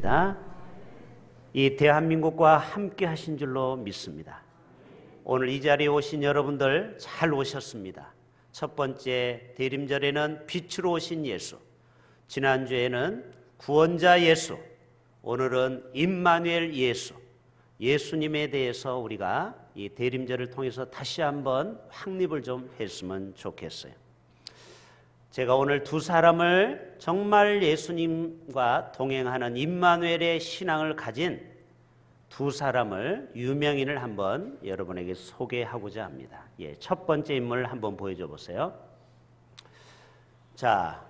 계십니다. 이 대한민국과 함께 하신 줄로 믿습니다. 오늘 이 자리에 오신 여러분들 잘 오셨습니다. 첫 번째 대림절에는 빛으로 오신 예수, 지난주에는 구원자 예수, 오늘은 임마누엘 예수, 예수님에 대해서 우리가 이 대림절을 통해서 다시 한번 확립을 좀 했으면 좋겠어요. 제가 오늘 두 사람을 정말 예수님과 동행하는 임마누엘의 신앙을 가진 두 사람을 유명인을 한번 여러분에게 소개하고자 합니다. 첫 번째 인물 한번 보여줘 보세요. 자,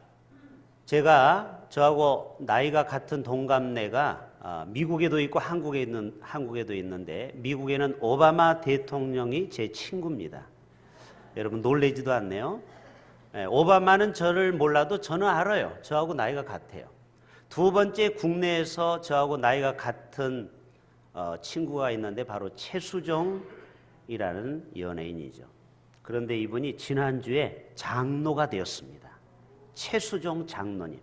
제가 저하고 나이가 같은 동갑내가 미국에도 있고 한국에도 있는데 미국에는 오바마 대통령이 제 친구입니다. 여러분 놀라지도 않네요. 오바마는 저를 몰라도 저는 알아요. 저하고 나이가 같아요. 두 번째 국내에서 저하고 나이가 같은 친구가 있는데 바로 최수종이라는 연예인이죠. 그런데 이분이 지난주에 장로가 되었습니다. 최수종 장로님.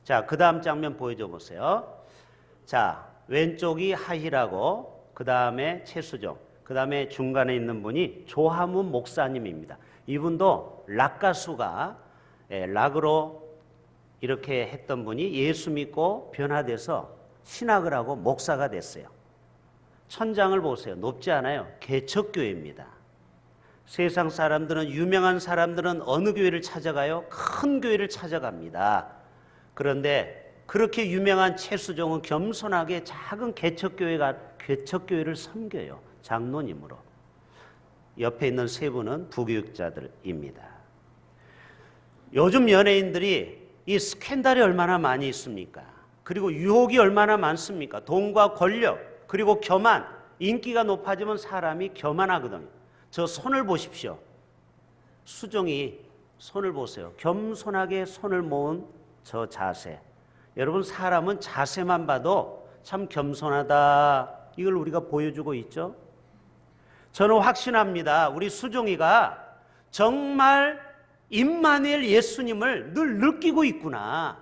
자, 그 다음 장면 보여줘 보세요. 자, 왼쪽이 하희라고, 그 다음에 최수종, 그 다음에 중간에 있는 분이 조하문 목사님입니다. 이분도 락 가수가 락으로 이렇게 했던 분이 예수 믿고 변화돼서 신학을 하고 목사가 됐어요. 천장을 보세요. 높지 않아요. 개척교회입니다. 세상 사람들은, 유명한 사람들은 어느 교회를 찾아가요? 큰 교회를 찾아갑니다. 그런데 그렇게 유명한 최수종은 겸손하게 작은 개척교회를 섬겨요. 장로님으로. 옆에 있는 세 분은 부교육자들입니다. 요즘 연예인들이 이 스캔들이 얼마나 많이 있습니까? 그리고 유혹이 얼마나 많습니까? 돈과 권력, 그리고 교만, 인기가 높아지면 사람이 교만하거든요. 저 손을 보십시오. 수종이 손을 보세요. 겸손하게 손을 모은 저 자세. 여러분, 사람은 자세만 봐도 참 겸손하다, 이걸 우리가 보여주고 있죠. 저는 확신합니다. 우리 수종이가 정말 임마누엘 예수님을 늘 느끼고 있구나.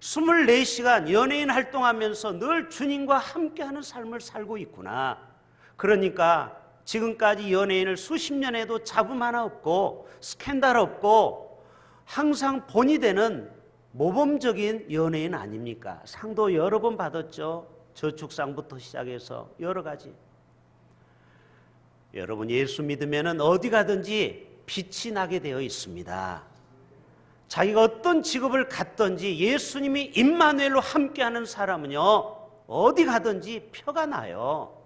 24시간 연예인 활동하면서 늘 주님과 함께하는 삶을 살고 있구나. 그러니까 지금까지 연예인을 수십 년 해도 잡음 하나 없고 스캔들 없고 항상 본이 되는 모범적인 연예인 아닙니까? 상도 여러 번 받았죠. 저축상부터 시작해서 여러 가지. 여러분, 예수 믿으면 어디 가든지 빛이 나게 되어 있습니다. 자기가 어떤 직업을 갖든지 예수님이 임마누엘로 함께하는 사람은요, 어디 가든지 표가 나요.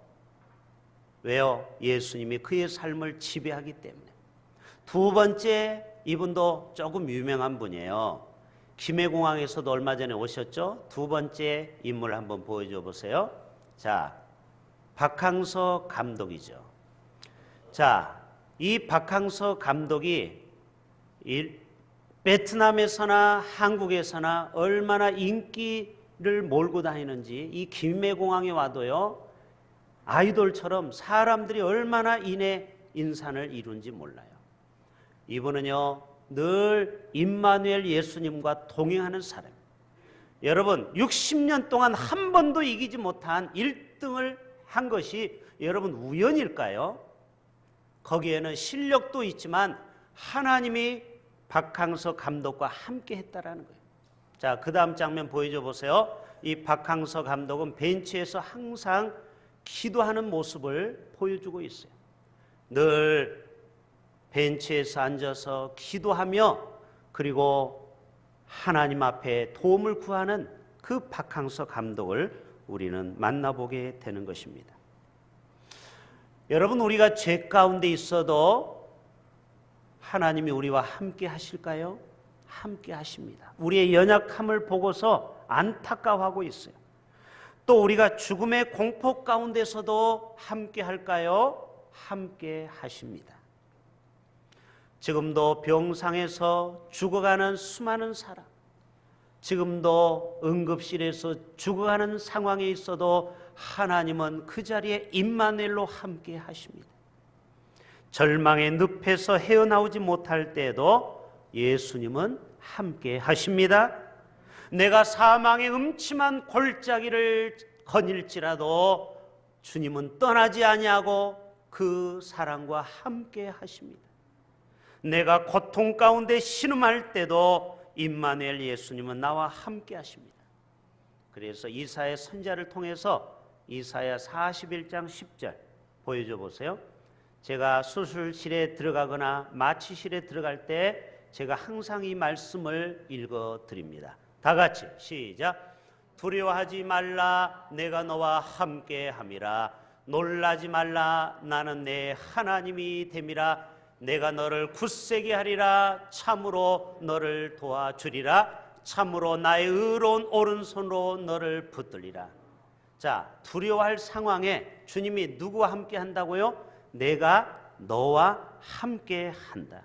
왜요? 예수님이 그의 삶을 지배하기 때문에. 두 번째, 이분도 조금 유명한 분이에요. 김해공항에서도 얼마 전에 오셨죠? 두 번째 인물 한번 보여줘 보세요. 자, 박항서 감독이죠. 자, 이 박항서 감독이 베트남에서나 한국에서나 얼마나 인기를 몰고 다니는지, 이 김해공항에 와도요, 아이돌처럼 사람들이 얼마나 인산을 이룬지 몰라요. 이분은요, 늘 임마누엘 예수님과 동행하는 사람. 여러분, 60년 동안 한 번도 이기지 못한 1등을 한 것이 여러분 우연일까요? 거기에는 실력도 있지만 하나님이 박항서 감독과 함께 했다라는 거예요. 자, 그 다음 장면 보여줘 보세요. 이 박항서 감독은 벤치에서 항상 기도하는 모습을 보여주고 있어요. 늘 벤치에서 앉아서 기도하며 그리고 하나님 앞에 도움을 구하는 그 박항서 감독을 우리는 만나보게 되는 것입니다. 여러분, 우리가 죄 가운데 있어도 하나님이 우리와 함께 하실까요? 함께 하십니다. 우리의 연약함을 보고서 안타까워하고 있어요. 또 우리가 죽음의 공포 가운데서도 함께 할까요? 함께 하십니다. 지금도 병상에서 죽어가는 수많은 사람, 지금도 응급실에서 죽어가는 상황에 있어도 하나님은 그 자리에 임마누엘로 함께 하십니다. 절망의 늪에서 헤어나오지 못할 때에도 예수님은 함께 하십니다. 내가 사망의 음침한 골짜기를 거닐지라도 주님은 떠나지 아니하고 그 사랑과 함께 하십니다. 내가 고통 가운데 신음할 때도 임마누엘 예수님은 나와 함께 하십니다. 그래서 이사야 선지자를 통해서 이사야 41장 10절 보여줘 보세요. 제가 수술실에 들어가거나 마취실에 들어갈 때 제가 항상 이 말씀을 읽어 드립니다. 다 같이 시작. 두려워하지 말라, 내가 너와 함께 함이라. 놀라지 말라, 나는 내 하나님이 됨이라. 내가 너를 굳세게 하리라. 참으로 너를 도와주리라. 참으로 나의 의로운 오른손으로 너를 붙들리라. 자, 두려워할 상황에 주님이 누구와 함께 한다고요? 내가 너와 함께 한다.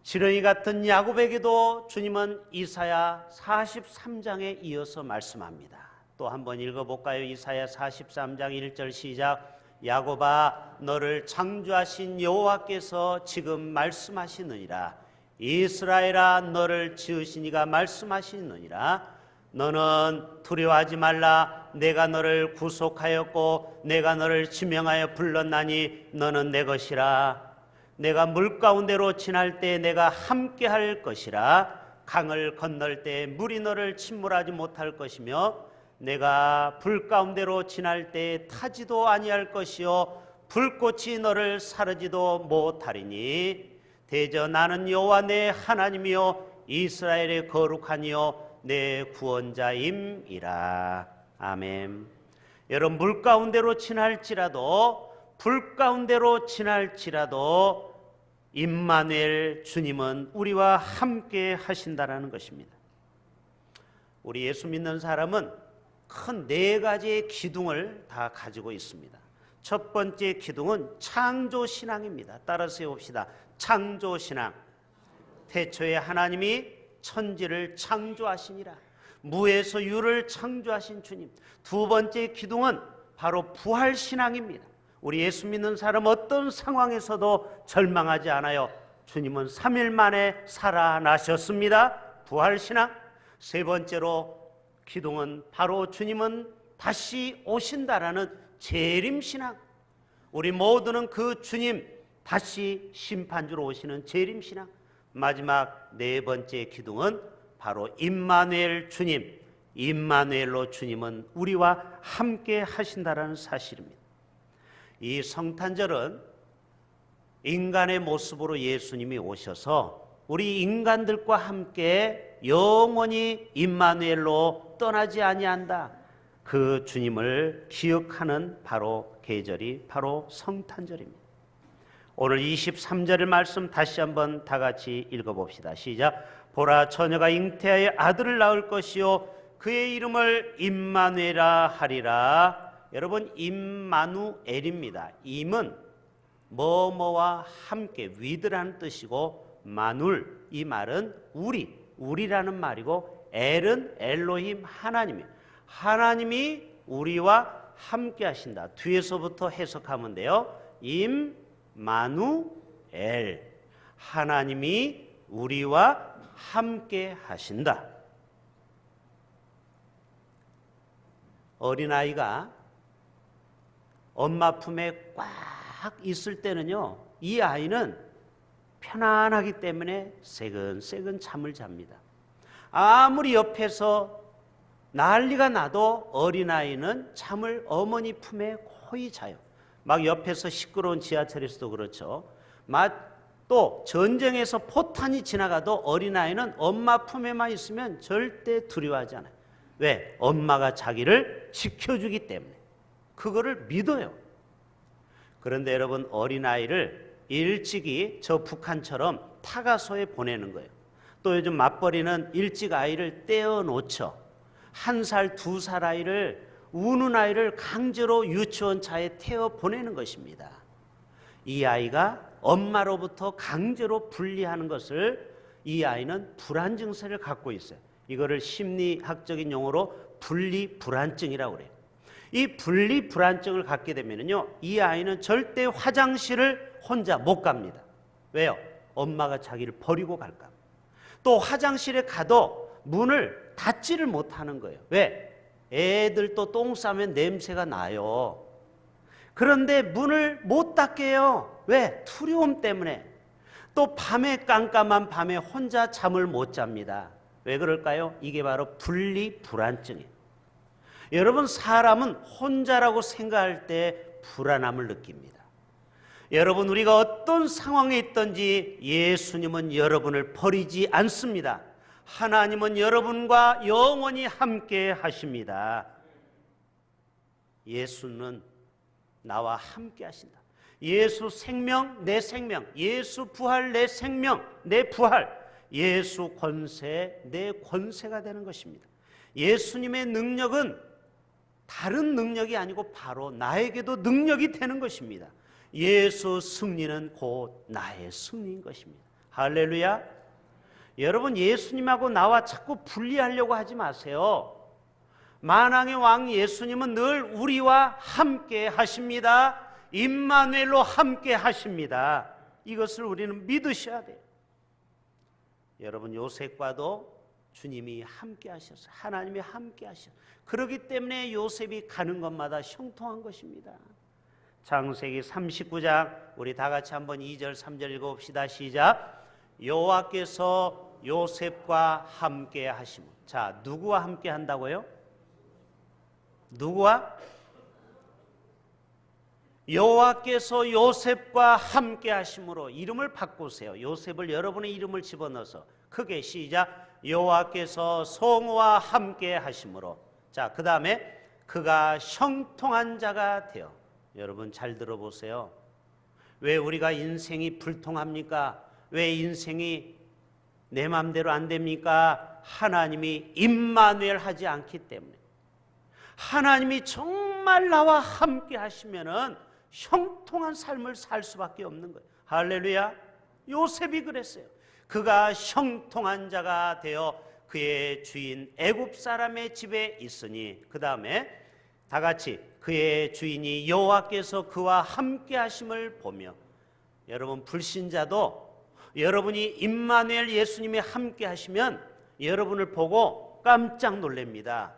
지렁이 같은 야곱에게도 주님은 이사야 43장에 이어서 말씀합니다. 또 한번 읽어볼까요? 이사야 43장 1절 시작. 야곱아, 너를 창조하신 여호와께서 지금 말씀하시느니라. 이스라엘아, 너를 지으신 이가 말씀하시느니라. 너는 두려워하지 말라. 내가 너를 구속하였고 내가 너를 지명하여 불렀나니 너는 내 것이라. 내가 물 가운데로 지날 때 내가 함께 할 것이라. 강을 건널 때 물이 너를 침몰하지 못할 것이며 내가 불 가운데로 지날 때 타지도 아니할 것이요 불꽃이 너를 사르지도 못하리니 대저 나는 여호와 내 하나님이요 이스라엘의 거룩하니요 내 구원자임이라. 아멘. 여러분, 물 가운데로 지날지라도 불 가운데로 지날지라도 임마누엘 주님은 우리와 함께 하신다라는 것입니다. 우리 예수 믿는 사람은 큰 네 가지의 기둥을 다 가지고 있습니다. 첫 번째 기둥은 창조신앙입니다. 따라서 해봅시다. 창조신앙. 태초에 하나님이 천지를 창조하시니라. 무에서 유를 창조하신 주님. 두 번째 기둥은 바로 부활신앙입니다. 우리 예수 믿는 사람 어떤 상황에서도 절망하지 않아요. 주님은 3일 만에 살아나셨습니다. 부활신앙. 세 번째로 기둥은 바로 주님은 다시 오신다라는 재림신앙. 우리 모두는 그 주님 다시 심판주로 오시는 재림신앙. 마지막 네 번째 기둥은 바로 임마누엘 주님. 임마누엘로 주님은 우리와 함께 하신다라는 사실입니다. 이 성탄절은 인간의 모습으로 예수님이 오셔서 우리 인간들과 함께 영원히 임마누엘로 떠나지 아니한다. 그 주님을 기억하는 바로 계절이 바로 성탄절입니다. 오늘 23절의 말씀 다시 한번 다 같이 읽어봅시다. 시작. 보라, 처녀가 잉태하여 아들을 낳을 것이요 그의 이름을 임마누엘이라 하리라. 여러분, 임마누엘입니다. 임은 뭐뭐와 함께 위드라는 뜻이고 마눌, 이 말은 우리라는 말이고 엘은 엘로힘 하나님이에요. 하나님이 우리와 함께 하신다. 뒤에서부터 해석하면 돼요. 임마누엘, 하나님이 우리와 함께 하신다. 어린아이가 엄마 품에 꽉 있을 때는요, 이 아이는 편안하기 때문에 새근새근 잠을 잡니다. 아무리 옆에서 난리가 나도 어린아이는 잠을 어머니 품에 고이 자요. 막 옆에서 시끄러운 지하철에서도 그렇죠. 또 전쟁에서 포탄이 지나가도 어린아이는 엄마 품에만 있으면 절대 두려워하지 않아요. 왜? 엄마가 자기를 지켜주기 때문에. 그거를 믿어요. 그런데 여러분, 어린아이를 일찍이 저 북한처럼 타가소에 보내는 거예요. 또 요즘 맞벌이는 일찍 아이를 떼어놓죠. 1살, 2살 아이를, 우는 아이를 강제로 유치원 차에 태워 보내는 것입니다. 이 아이가 엄마로부터 강제로 분리하는 것을 이 아이는 불안 증세를 갖고 있어요. 이거를 심리학적인 용어로 분리 불안증이라고 그래요. 이 분리 불안증을 갖게 되면요, 이 아이는 절대 화장실을 혼자 못 갑니다. 왜요? 엄마가 자기를 버리고 갈까. 또 화장실에 가도 문을 닫지를 못하는 거예요. 왜? 애들 또 똥 싸면 냄새가 나요. 그런데 문을 못 닫게 해요. 왜? 두려움 때문에. 또 밤에 깜깜한 밤에 혼자 잠을 못 잡니다. 왜 그럴까요? 이게 바로 분리 불안증이에요. 여러분, 사람은 혼자라고 생각할 때 불안함을 느낍니다. 여러분, 우리가 어떤 상황에 있든지 예수님은 여러분을 버리지 않습니다. 하나님은 여러분과 영원히 함께 하십니다. 예수는 나와 함께 하신다. 예수 생명, 내 생명. 예수 부활, 내 생명, 내 부활. 예수 권세, 내 권세가 되는 것입니다. 예수님의 능력은 다른 능력이 아니고 바로 나에게도 능력이 되는 것입니다. 예수 승리는 곧 나의 승리인 것입니다. 할렐루야. 여러분, 예수님하고 나와 자꾸 분리하려고 하지 마세요. 만왕의 왕 예수님은 늘 우리와 함께 하십니다. 임마누엘로 함께 하십니다. 이것을 우리는 믿으셔야 돼요. 여러분, 요셉과도 주님이 함께 하셨어요. 하나님이 함께 하셨어요. 그렇기 때문에 요셉이 가는 곳마다 형통한 것입니다. 창세기 39장 우리 다 같이 한번 2절 3절 읽어봅시다. 시작. 여호와께서 요셉과 함께 하시고. 자, 누구와 함께 한다고요? 누구와? 여호와께서 요셉과 함께 하심으로. 이름을 바꾸세요. 요셉을 여러분의 이름을 집어넣어서 크게 시작. 여호와께서 성우와 함께 하심으로. 자, 그 다음에 그가 형통한 자가 되어. 여러분 잘 들어보세요. 왜 우리가 인생이 불통합니까? 왜 인생이 내 마음대로 안 됩니까? 하나님이 임마누엘 하지 않기 때문에. 하나님이 정말 나와 함께 하시면은 형통한 삶을 살 수밖에 없는 거예요. 할렐루야. 요셉이 그랬어요. 그가 형통한 자가 되어 그의 주인 애굽 사람의 집에 있으니. 그 다음에 다 같이 그의 주인이 여호와께서 그와 함께 하심을 보며. 여러분, 불신자도 여러분이 임마누엘 예수님이 함께 하시면 여러분을 보고 깜짝 놀랍니다.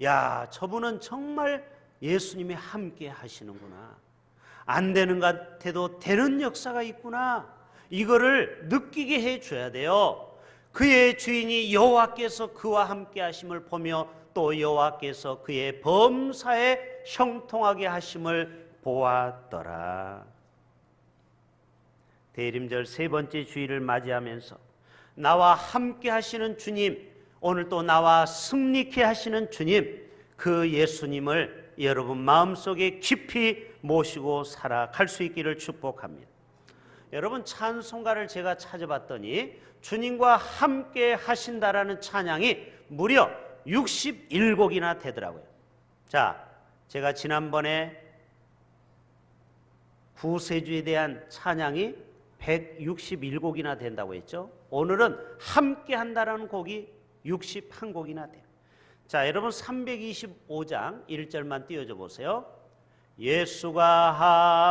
야, 저분은 정말 예수님이 함께 하시는구나. 안 되는 것 같아도 되는 역사가 있구나. 이거를 느끼게 해줘야 돼요. 그의 주인이 여호와께서 그와 함께 하심을 보며 또 여호와께서 그의 범사에 형통하게 하심을 보았더라. 대림절 세 번째 주일을 맞이하면서 나와 함께 하시는 주님, 오늘 또 나와 승리케 하시는 주님, 그 예수님을 여러분 마음속에 깊이 모시고 살아갈 수 있기를 축복합니다. 여러분, 찬송가를 제가 찾아봤더니 주님과 함께 하신다라는 찬양이 무려 61곡이나 되더라고요. 자, 제가 지난번에 구세주에 대한 찬양이 161곡이나 된다고 했죠. 오늘은 함께 한다라는 곡이 61곡이나 돼요. 자, 여러분 325장 1절만 띄워줘 보세요. 예수가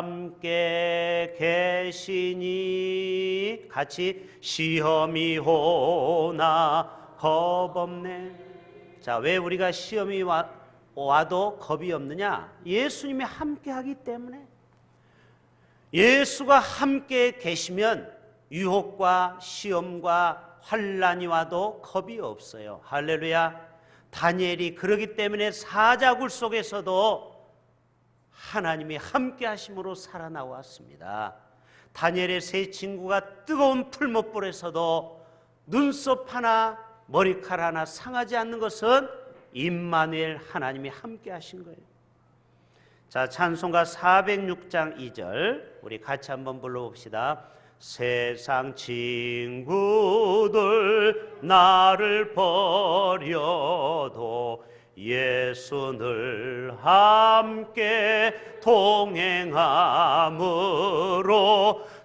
함께 계시니 같이 시험이 오나 겁없네. 자, 왜 우리가 시험이 와도 겁이 없느냐? 예수님이 함께 하기 때문에. 예수가 함께 계시면 유혹과 시험과 환난이 와도 겁이 없어요. 할렐루야. 다니엘이 그러기 때문에 사자굴 속에서도 하나님이 함께 하심으로 살아나왔습니다. 다니엘의 세 친구가 뜨거운 풀못불에서도 눈썹 하나 머리칼 하나 상하지 않는 것은 임마누엘 하나님이 함께 하신 거예요. 자, 찬송가 406장 2절 우리 같이 한번 불러봅시다. 세상 친구들 나를 버려도 예수 늘 함께 동행함으로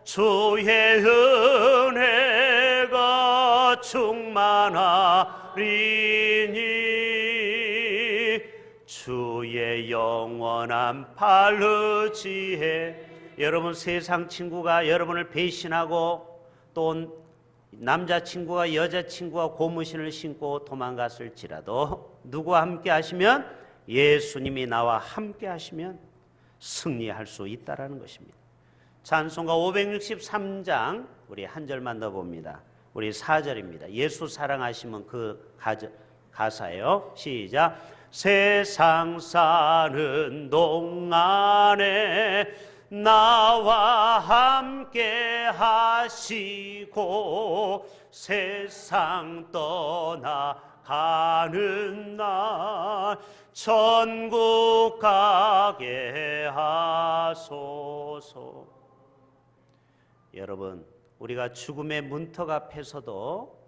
주의 은혜가 충만하리니 주의 영원한 발의지혜. 여러분, 세상 친구가 여러분을 배신하고 또 남자친구와 여자친구와 고무신을 신고 도망갔을지라도 누구와 함께 하시면, 예수님이 나와 함께 하시면 승리할 수 있다라는 것입니다. 찬송가 563장 우리 한 절만 더 봅니다. 우리 4절입니다. 예수 사랑하시면 그 가사예요. 시작. 세상 사는 동안에 나와 함께 하시고 세상 떠나가는 날 천국 가게 하소서. 여러분, 우리가 죽음의 문턱 앞에서도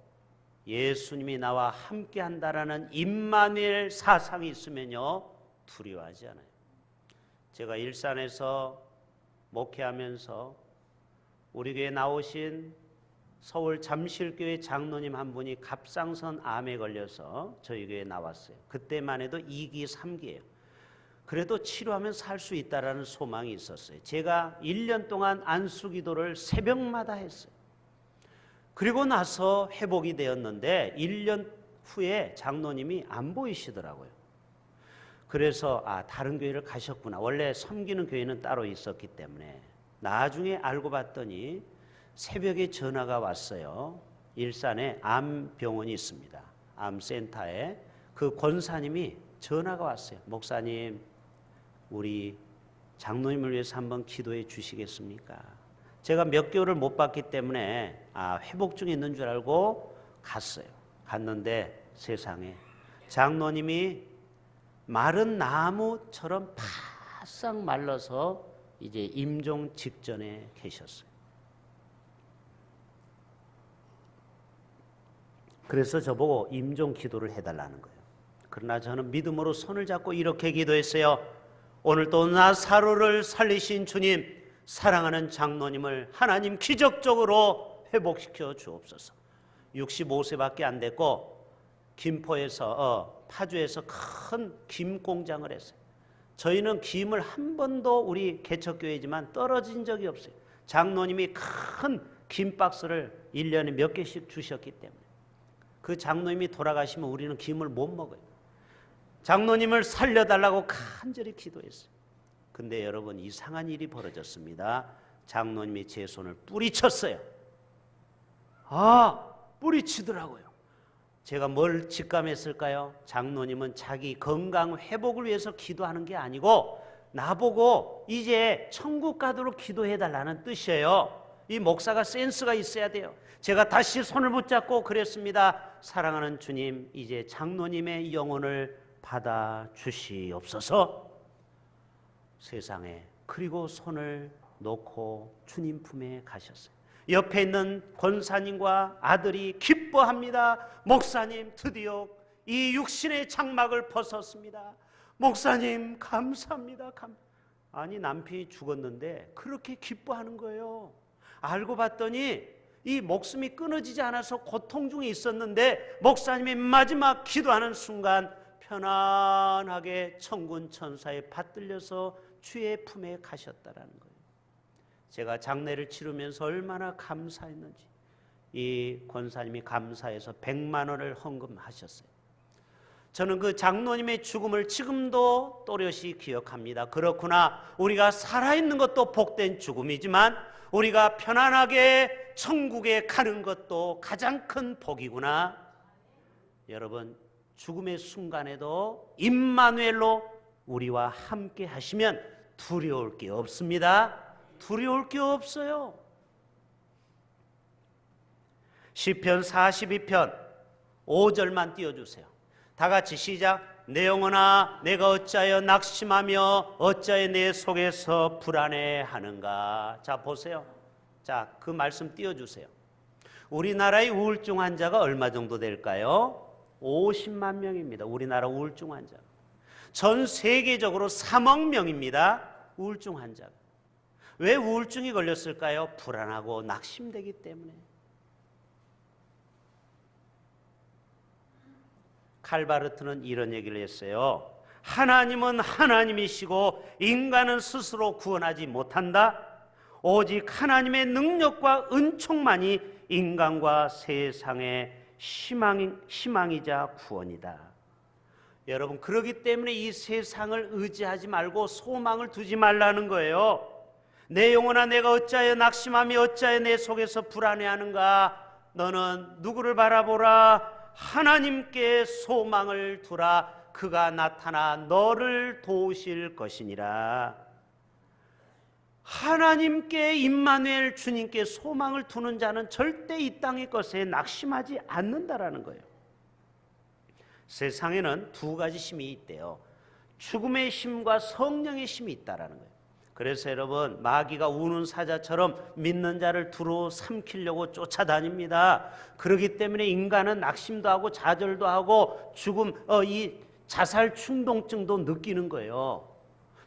예수님이 나와 함께 한다라는 임마누엘 사상이 있으면요, 두려워하지 않아요. 제가 일산에서 목회하면서 우리 교회 나오신 서울 잠실교회 장로님 한 분이 갑상선 암에 걸려서 저희 교회에 나왔어요. 그때만 해도 2기, 3기예요. 그래도 치료하면 살 수 있다라는 소망이 있었어요. 제가 1년 동안 안수기도를 새벽마다 했어요. 그리고 나서 회복이 되었는데 1년 후에 장로님이 안 보이시더라고요. 그래서 다른 교회를 가셨구나. 원래 섬기는 교회는 따로 있었기 때문에. 나중에 알고 봤더니 새벽에 전화가 왔어요. 일산에 암병원이 있습니다. 암센터에 그 권사님이 전화가 왔어요. 목사님, 우리 장로님을 위해서 한번 기도해 주시겠습니까? 제가 몇 개월을 못 봤기 때문에 회복 중에 있는 줄 알고 갔어요. 갔는데 세상에 장로님이 마른 나무처럼 바싹 말라서 이제 임종 직전에 계셨어요. 그래서 저보고 임종 기도를 해달라는 거예요. 그러나 저는 믿음으로 손을 잡고 이렇게 기도했어요. 오늘 또 나사로를 살리신 주님, 사랑하는 장로님을 하나님 기적적으로 회복시켜 주옵소서. 65세밖에 안 됐고 김포에서 파주에서 큰 김 공장을 했어요. 저희는 김을 한 번도 우리 개척교회지만 떨어진 적이 없어요. 장로님이 큰 김 박스를 1년에 몇 개씩 주셨기 때문에. 그 장로님이 돌아가시면 우리는 김을 못 먹어요. 장로님을 살려달라고 간절히 기도했어요. 근데 여러분, 이상한 일이 벌어졌습니다. 장로님이 제 손을 뿌리쳤어요. 뿌리치더라고요. 제가 뭘 직감했을까요? 장로님은 자기 건강 회복을 위해서 기도하는 게 아니고 나보고 이제 천국 가도록 기도해달라는 뜻이에요. 이 목사가 센스가 있어야 돼요. 제가 다시 손을 붙잡고 그랬습니다. 사랑하는 주님, 이제 장로님의 영혼을 받아 주시옵소서. 세상에. 그리고 손을 놓고 주님 품에 가셨어요. 옆에 있는 권사님과 아들이 기뻐합니다. 목사님, 드디어 이 육신의 장막을 벗었습니다. 목사님, 감사합니다. 아니, 남편이 죽었는데 그렇게 기뻐하는 거예요. 알고 봤더니 이 목숨이 끊어지지 않아서 고통 중에 있었는데 목사님이 마지막 기도하는 순간 편안하게 천군 천사에 받들려서 주의 품에 가셨다라는 거예요. 제가 장례를 치르면서 얼마나 감사했는지. 이 권사님이 감사해서 100만 원을 헌금하셨어요. 저는 그 장로님의 죽음을 지금도 또렷이 기억합니다. 그렇구나, 우리가 살아있는 것도 복된 죽음이지만 우리가 편안하게 천국에 가는 것도 가장 큰 복이구나. 여러분, 죽음의 순간에도 임마누엘로 우리와 함께 하시면 두려울 게 없습니다. 두려울 게 없어요. 시편 42편 5절만 띄워주세요. 다 같이 시작. 내 영혼아, 내가 어찌하여 낙심하며 어찌하여 내 속에서 불안해하는가. 자, 보세요. 자, 그 말씀 띄워주세요. 우리나라의 우울증 환자가 얼마 정도 될까요? 50만 명입니다. 우리나라 우울증 환자. 전 세계적으로 3억 명입니다. 우울증 환자가. 왜 우울증이 걸렸을까요? 불안하고 낙심되기 때문에. 칼바르트는 이런 얘기를 했어요. 하나님은 하나님이시고 인간은 스스로 구원하지 못한다. 오직 하나님의 능력과 은총만이 인간과 세상의 희망이자 구원이다. 여러분, 그렇기 때문에 이 세상을 의지하지 말고 소망을 두지 말라는 거예요. 내 영혼아, 내가 어찌하여 낙심하며 어찌하여 내 속에서 불안해하는가? 너는 누구를 바라보라? 하나님께 소망을 두라. 그가 나타나 너를 도우실 것이니라. 하나님께, 임마누엘 주님께 소망을 두는 자는 절대 이 땅의 것에 낙심하지 않는다라는 거예요. 세상에는 두 가지 힘이 있대요. 죽음의 힘과 성령의 힘이 있다라는 거예요. 그래서 여러분, 마귀가 우는 사자처럼 믿는 자를 두루 삼키려고 쫓아다닙니다. 그렇기 때문에 인간은 낙심도 하고 좌절도 하고 이 자살 충동증도 느끼는 거예요.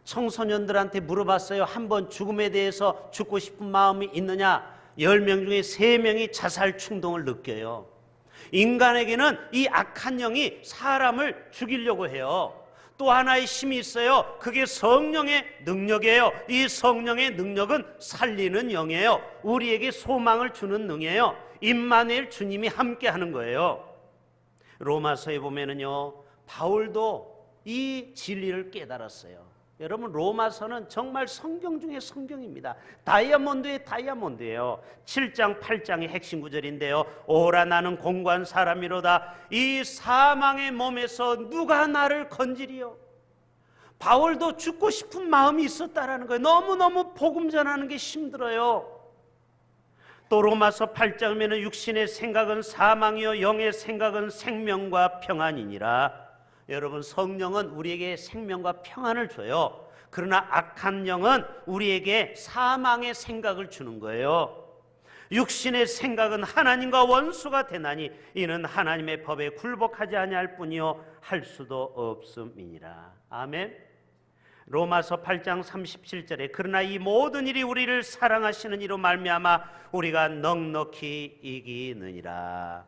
청소년들한테 물어봤어요. 한번 죽음에 대해서 죽고 싶은 마음이 있느냐? 10명 중에 3명이 자살 충동을 느껴요. 인간에게는 이 악한 영이 사람을 죽이려고 해요. 또 하나의 힘이 있어요. 그게 성령의 능력이에요. 이 성령의 능력은 살리는 영이에요. 우리에게 소망을 주는 능이에요. 임마누엘 주님이 함께 하는 거예요. 로마서에 보면은요, 바울도 이 진리를 깨달았어요. 여러분, 로마서는 정말 성경 중에 성경입니다. 다이아몬드의 다이아몬드예요. 7장 8장의 핵심 구절인데요. 오라 나는 공고한 사람이로다. 이 사망의 몸에서 누가 나를 건지리요. 바울도 죽고 싶은 마음이 있었다라는 거예요. 너무너무 복음 전하는 게 힘들어요. 또 로마서 8장에는 육신의 생각은 사망이요 영의 생각은 생명과 평안이니라. 여러분, 성령은 우리에게 생명과 평안을 줘요. 그러나 악한 영은 우리에게 사망의 생각을 주는 거예요. 육신의 생각은 하나님과 원수가 되나니 이는 하나님의 법에 굴복하지 아니할 뿐이요 할 수도 없음이니라. 아멘. 로마서 8장 37절에 그러나 이 모든 일이 우리를 사랑하시는 이로 말미암아 우리가 넉넉히 이기느니라.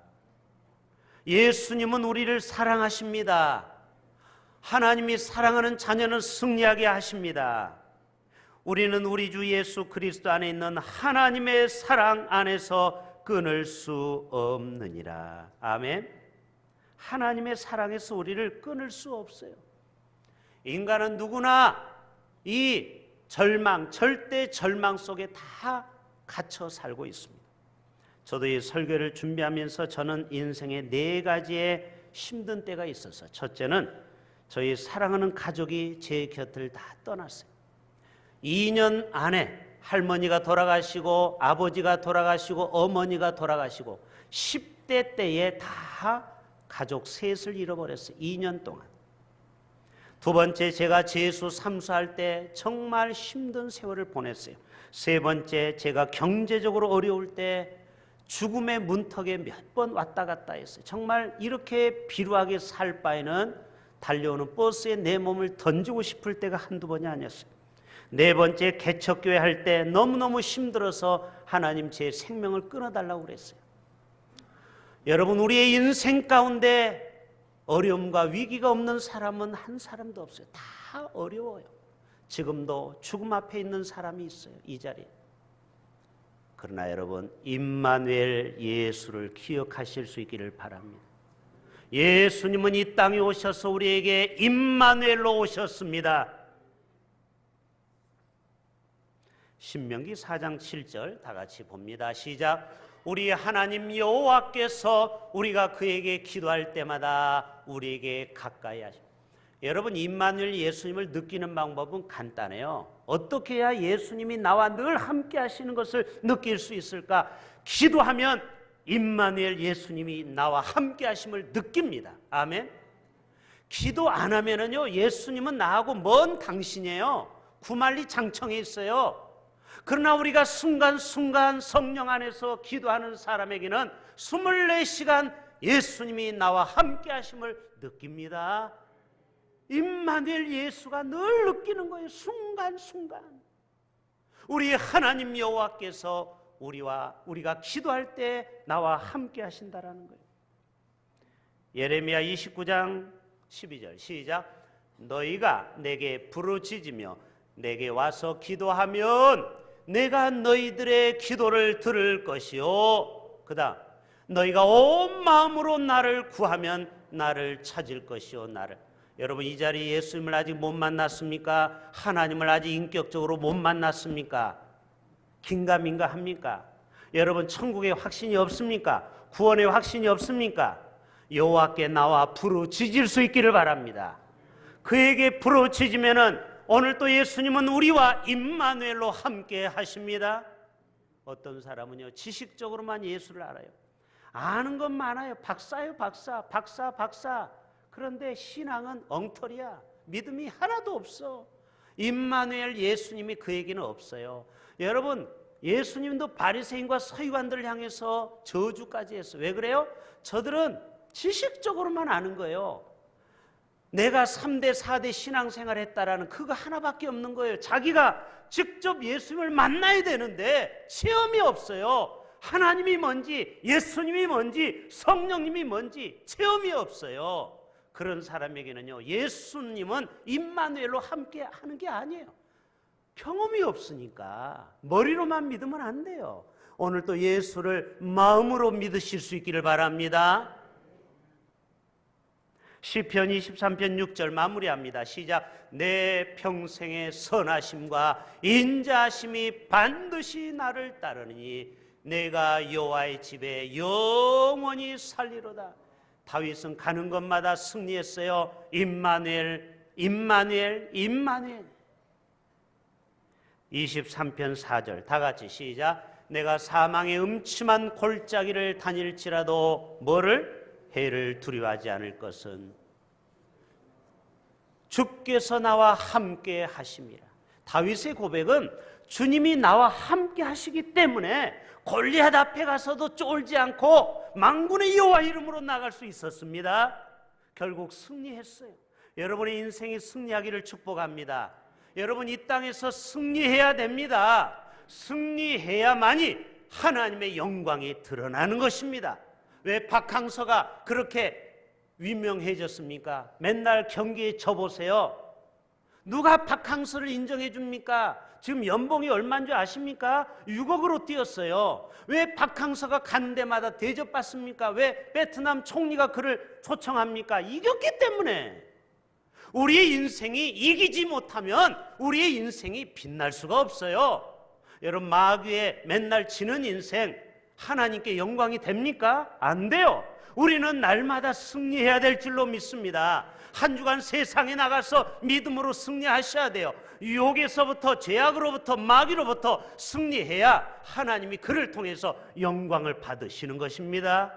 예수님은 우리를 사랑하십니다. 하나님이 사랑하는 자녀는 승리하게 하십니다. 우리는 우리 주 예수 그리스도 안에 있는 하나님의 사랑 안에서 끊을 수 없느니라. 아멘. 하나님의 사랑에서 우리를 끊을 수 없어요. 인간은 누구나 이 절망, 절대 절망 속에 다 갇혀 살고 있습니다. 저도 이 설교를 준비하면서 저는 인생에 4가지의 힘든 때가 있어서, 첫째는 저희 사랑하는 가족이 제 곁을 다 떠났어요. 2년 안에 할머니가 돌아가시고 아버지가 돌아가시고 어머니가 돌아가시고 10대 때에 다 가족 셋을 잃어버렸어요. 2년 동안. 두 번째, 제가 재수 삼수할 때 정말 힘든 세월을 보냈어요. 세 번째, 제가 경제적으로 어려울 때 죽음의 문턱에 몇 번 왔다 갔다 했어요. 정말 이렇게 비루하게 살 바에는 달려오는 버스에 내 몸을 던지고 싶을 때가 한두 번이 아니었어요. 네 번째, 개척교회 할 때 너무너무 힘들어서 하나님 제 생명을 끊어달라고 그랬어요. 여러분, 우리의 인생 가운데 어려움과 위기가 없는 사람은 한 사람도 없어요. 다 어려워요. 지금도 죽음 앞에 있는 사람이 있어요, 이 자리에. 그러나 여러분, 임마누엘 예수를 기억하실 수 있기를 바랍니다. 예수님은 이 땅에 오셔서 우리에게 임마누엘로 오셨습니다. 신명기 4장 7절 다 같이 봅니다. 시작. 우리 하나님 여호와께서 우리가 그에게 기도할 때마다 우리에게 가까이 하십니다. 여러분, 임마누엘 예수님을 느끼는 방법은 간단해요. 어떻게 해야 예수님이 나와 늘 함께 하시는 것을 느낄 수 있을까? 기도하면 임마누엘 예수님이 나와 함께 하심을 느낍니다. 아멘. 기도 안 하면은요, 예수님은 나하고 먼 당신이에요. 구만리장청에 있어요. 그러나 우리가 순간순간 성령 안에서 기도하는 사람에게는 24시간 예수님이 나와 함께 하심을 느낍니다. 임마누엘 예수가 늘 느끼는 거예요. 순간순간. 우리 하나님 여호와께서 우리가 기도할 때 나와 함께 하신다라는 거예요. 예레미야 29장 12절 시작. 너희가 내게 부르짖으며 내게 와서 기도하면 내가 너희들의 기도를 들을 것이요. 그다음 너희가 온 마음으로 나를 구하면 나를 찾을 것이요 나를. 여러분 이 자리에 예수님을 아직 못 만났습니까? 하나님을 아직 인격적으로 못 만났습니까? 긴가민가 합니까? 여러분 천국의 확신이 없습니까? 구원의 확신이 없습니까? 여호와께 나와 부르짖을 수 있기를 바랍니다. 그에게 부르짖으면은 오늘 또 예수님은 우리와 임마누엘로 함께 하십니다. 어떤 사람은요 지식적으로만 예수를 알아요. 아는 건 많아요. 박사요 박사. 그런데 신앙은 엉터리야. 믿음이 하나도 없어. 임마누엘 예수님이 그에게는 없어요. 여러분 예수님도 바리새인과 서기관들을 향해서 저주까지 했어요. 왜 그래요? 저들은 지식적으로만 아는 거예요. 내가 3대 4대 신앙생활 했다라는 그거 하나밖에 없는 거예요. 자기가 직접 예수님을 만나야 되는데 체험이 없어요. 하나님이 뭔지, 예수님이 뭔지, 성령님이 뭔지 체험이 없어요. 그런 사람에게는요 예수님은 임마누엘로 함께 하는 게 아니에요. 경험이 없으니까 머리로만 믿으면 안 돼요. 오늘 또 예수를 마음으로 믿으실 수 있기를 바랍니다. 시편 23편 6절 마무리합니다. 시작. 내 평생의 선하심과 인자심이 반드시 나를 따르니 내가 여호와의 집에 영원히 살리로다. 다윗은 가는 곳마다 승리했어요. 임마누엘, 임마누엘, 임마누엘. 23편 4절 다 같이 시작. 내가 사망의 음침한 골짜기를 다닐지라도 뭐를? 해를 두려워하지 않을 것은 주께서 나와 함께 하심이라. 다윗의 고백은 주님이 나와 함께 하시기 때문에 골리앗 앞에 가서도 쫄지 않고 만군의 여호와 이름으로 나갈 수 있었습니다. 결국 승리했어요. 여러분의 인생이 승리하기를 축복합니다. 여러분 이 땅에서 승리해야 됩니다. 승리해야만이 하나님의 영광이 드러나는 것입니다. 왜 박항서가 그렇게 유명해졌습니까? 맨날 경기에 져보세요. 누가 박항서를 인정해 줍니까? 지금 연봉이 얼마인 줄 아십니까? 6억으로 뛰었어요. 왜 박항서가 가는 데마다 대접받습니까? 왜 베트남 총리가 그를 초청합니까? 이겼기 때문에. 우리의 인생이 이기지 못하면 우리의 인생이 빛날 수가 없어요. 여러분 마귀에 맨날 지는 인생 하나님께 영광이 됩니까? 안 돼요. 우리는 날마다 승리해야 될 줄로 믿습니다. 한 주간 세상에 나가서 믿음으로 승리하셔야 돼요. 유혹에서부터 죄악으로부터 마귀로부터 승리해야 하나님이 그를 통해서 영광을 받으시는 것입니다.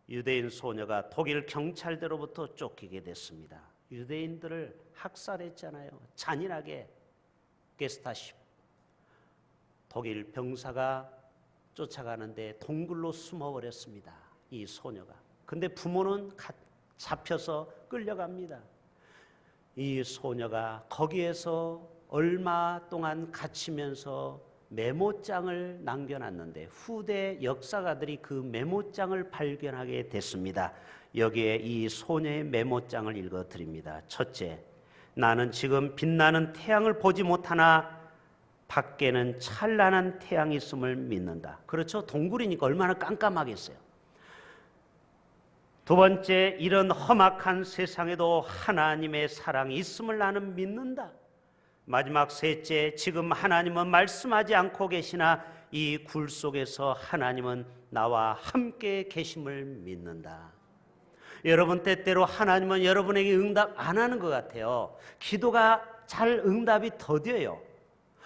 유대인 소녀가 독일 경찰대로부터 쫓기게 됐습니다. 유대인들을 학살했잖아요. 잔인하게. 게스타십. 독일 병사가 쫓아가는데 동굴로 숨어버렸습니다. 이 소녀가. 근데 부모는 잡혀서 끌려갑니다. 이 소녀가 거기에서 얼마 동안 갇히면서 메모장을 남겨놨는데 후대 역사가들이 그 메모장을 발견하게 됐습니다. 여기에 이 소녀의 메모장을 읽어드립니다. 첫째, 나는 지금 빛나는 태양을 보지 못하나 밖에는 찬란한 태양이 있음을 믿는다. 그렇죠? 동굴이니까 얼마나 깜깜하겠어요. 두 번째, 이런 험악한 세상에도 하나님의 사랑이 있음을 나는 믿는다. 마지막 셋째, 지금 하나님은 말씀하지 않고 계시나 이 굴 속에서 하나님은 나와 함께 계심을 믿는다. 여러분 때때로 하나님은 여러분에게 응답 안 하는 것 같아요. 기도가 잘 응답이 더뎌요.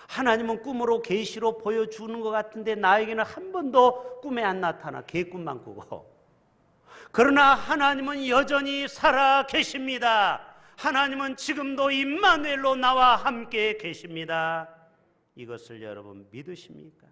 하나님은 꿈으로 계시로 보여주는 것 같은데 나에게는 한 번도 꿈에 안 나타나. 개꿈만 꾸고. 그러나 하나님은 여전히 살아 계십니다. 하나님은 지금도 임마누엘로 나와 함께 계십니다. 이것을 여러분 믿으십니까?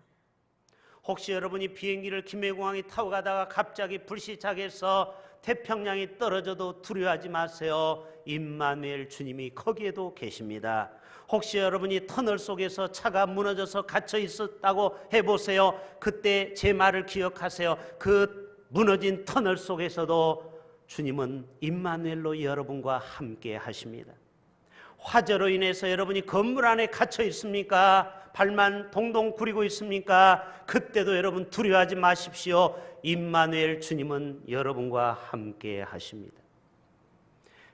혹시 여러분이 비행기를 김해공항에 타고 가다가 갑자기 불시착해서 태평양이 떨어져도 두려워하지 마세요. 임마누엘 주님이 거기에도 계십니다. 혹시 여러분이 터널 속에서 차가 무너져서 갇혀 있었다고 해보세요. 그때 제 말을 기억하세요. 그 무너진 터널 속에서도 주님은 임마누엘로 여러분과 함께 하십니다. 화재로 인해서 여러분이 건물 안에 갇혀 있습니까? 발만 동동 구리고 있습니까? 그때도 여러분 두려워하지 마십시오. 임마누엘 주님은 여러분과 함께 하십니다.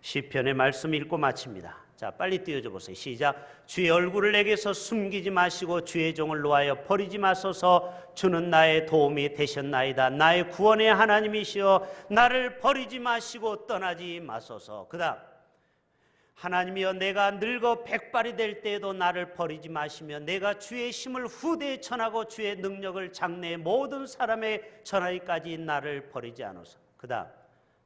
시편의 말씀 읽고 마칩니다. 자, 빨리 띄워줘 보세요. 시작. 주의 얼굴을 내게서 숨기지 마시고 주의 종을 놓아여 버리지 마소서. 주는 나의 도움이 되셨나이다. 나의 구원의 하나님이시여 나를 버리지 마시고 떠나지 마소서. 그 다음, 하나님이여 내가 늙어 백발이 될 때에도 나를 버리지 마시며 내가 주의 힘을 후대에 전하고 주의 능력을 장래의 모든 사람의 전하기까지 나를 버리지 않으소서. 그 다음,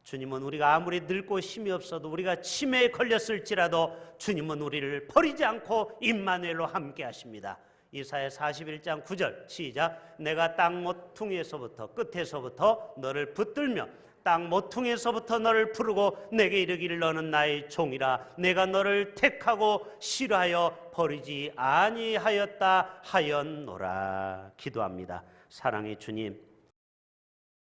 주님은 우리가 아무리 늙고 힘이 없어도 우리가 치매에 걸렸을지라도 주님은 우리를 버리지 않고 임마누엘로 함께 하십니다. 이사야 41장 9절 시작. 내가 땅 모퉁이에서부터 끝에서부터 너를 붙들며 땅 모퉁이에서부터 너를 부르고 내게 이르기를 너는 나의 종이라. 내가 너를 택하고 싫어하여 버리지 아니하였다 하였노라. 기도합니다. 사랑의 주님,